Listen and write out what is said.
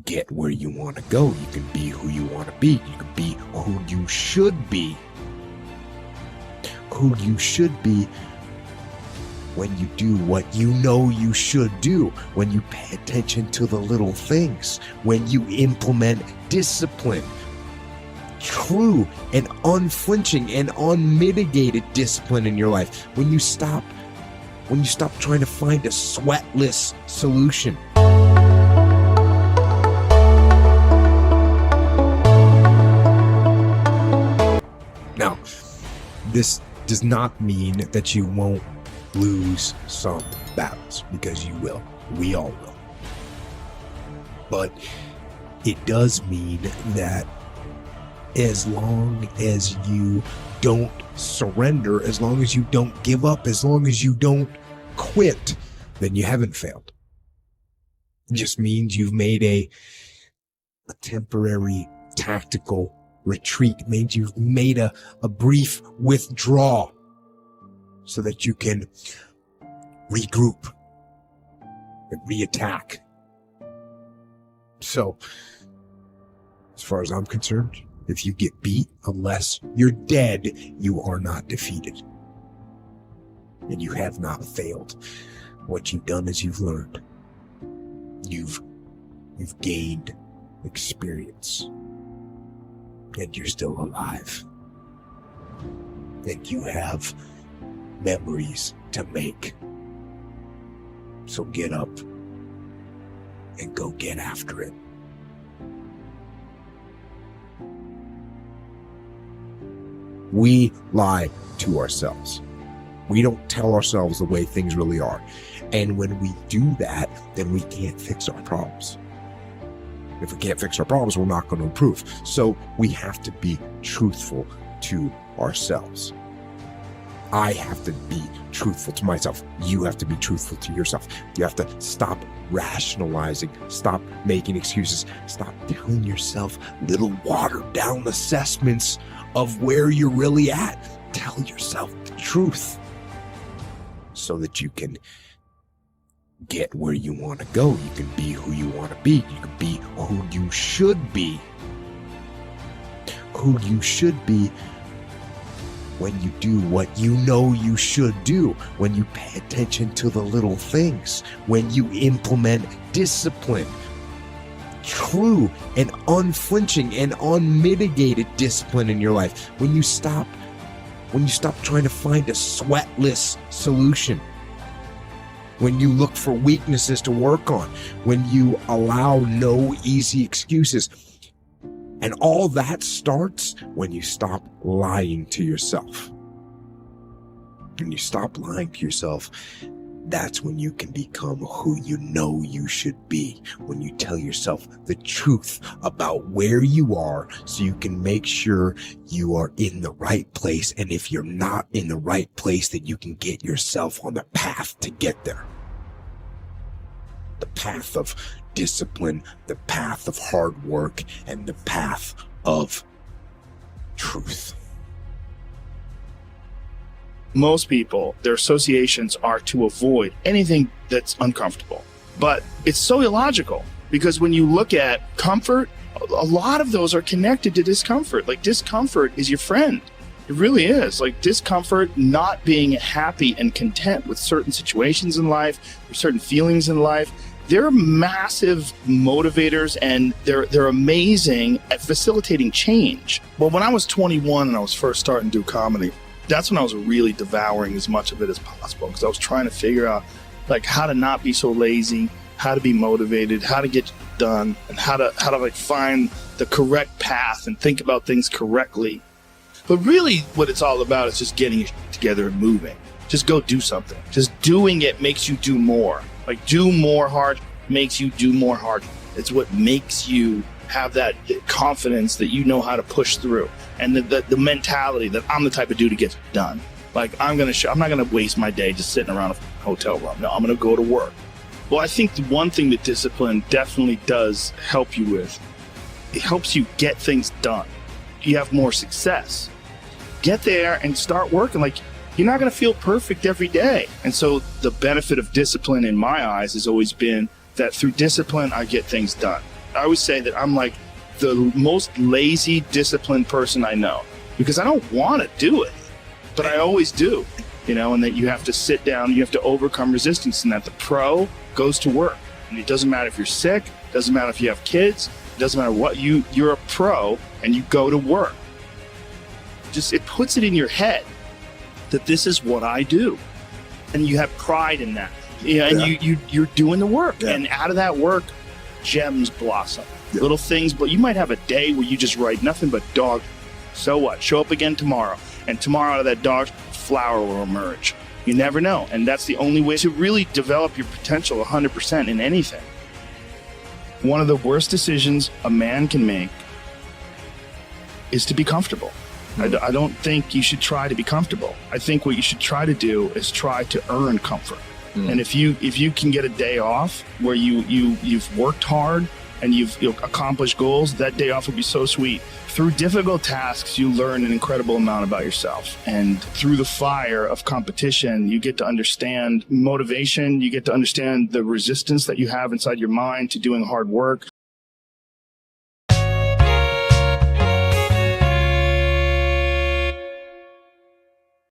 get where you want to go. You can be who you want to be. You can be who you should be. Who you should be when you do what you know you should do, when you pay attention to the little things, when you implement discipline, true and unflinching and unmitigated discipline in your life, when you stop trying to find a sweatless solution. Now, this does not mean that you won't lose some battles, because you will. We all will. But it does mean that as long as you don't surrender, as long as you don't give up, as long as you don't quit, then you haven't failed. It just means you've made a temporary tactical retreat. It means you've made a brief withdrawal so that you can regroup and reattack. So, as far as I'm concerned, if you get beat, unless you're dead, you are not defeated. And you have not failed. What you've done is you've learned. You've gained experience. And you're still alive. And you have memories to make. So get up and go get after it. We lie to ourselves. We don't tell ourselves the way things really are. And when we do that, then we can't fix our problems. If we can't fix our problems, we're not going to improve. So we have to be truthful to ourselves. I have to be truthful to myself. You have to be truthful to yourself. You have to stop rationalizing, stop making excuses, stop telling yourself little watered down assessments of where you're really at. Tell yourself the truth so that you can get where you want to go. You can be who you want to be. You can be who you should be. Who you should be when you do what you know you should do, when you pay attention to the little things, when you implement discipline, true and unflinching and unmitigated discipline in your life, when you stop trying to find a sweatless solution, when you look for weaknesses to work on, when you allow no easy excuses. And all that starts when you stop lying to yourself. When you stop lying to yourself, that's when you can become who you know you should be. When you tell yourself the truth about where you are, so you can make sure you are in the right place. And if you're not in the right place, then you can get yourself on the path to get there. The path of discipline, the path of hard work, and the path of truth. Most people, their associations are to avoid anything that's uncomfortable. But it's so illogical, because when you look at comfort, a lot of those are connected to discomfort. Like, discomfort is your friend. It really is. Like, discomfort, not being happy and content with certain situations in life, or certain feelings in life, they're massive motivators, and they're amazing at facilitating change. Well, when I was 21 and I was first starting to do comedy, that's when I was really devouring as much of it as possible, because I was trying to figure out like how to not be so lazy, how to be motivated, how to get done, and how to like find the correct path and think about things correctly. But really what it's all about is just getting it together and moving. Just go do something. Just doing it makes you do more. Like, do more hard makes you do more hard. It's what makes you have that confidence that you know how to push through, and the mentality that I'm the type of dude who gets done. Like, I'm not gonna waste my day just sitting around a hotel room. No, I'm gonna go to work. Well, I think the one thing that discipline definitely does help you with, it helps you get things done. You have more success. Get there and start working. Like, you're not going to feel perfect every day. And so the benefit of discipline in my eyes has always been that through discipline, I get things done. I always say that I'm like the most lazy, disciplined person I know, because I don't want to do it, but I always do, and that you have to sit down, you have to overcome resistance, and that the pro goes to work. And it doesn't matter if you're sick, doesn't matter if you have kids, it doesn't matter what, you're a pro and you go to work. It puts it in your head that this is what I do. And you have pride in that. And you're doing the work. Yeah. And out of that work, gems blossom. Yeah. Little things, but you might have a day where you just write nothing but dog. So what? Show up again tomorrow. And tomorrow out of that dog, flower will emerge. You never know. And that's the only way to really develop your potential 100% in anything. One of the worst decisions a man can make is to be comfortable. I don't think you should try to be comfortable. I think what you should try to do is try to earn comfort. And if you can get a day off where you've worked hard and you've accomplished goals, that day off would be so sweet. Through difficult tasks, you learn an incredible amount about yourself. And through the fire of competition, you get to understand motivation. You get to understand the resistance that you have inside your mind to doing hard work.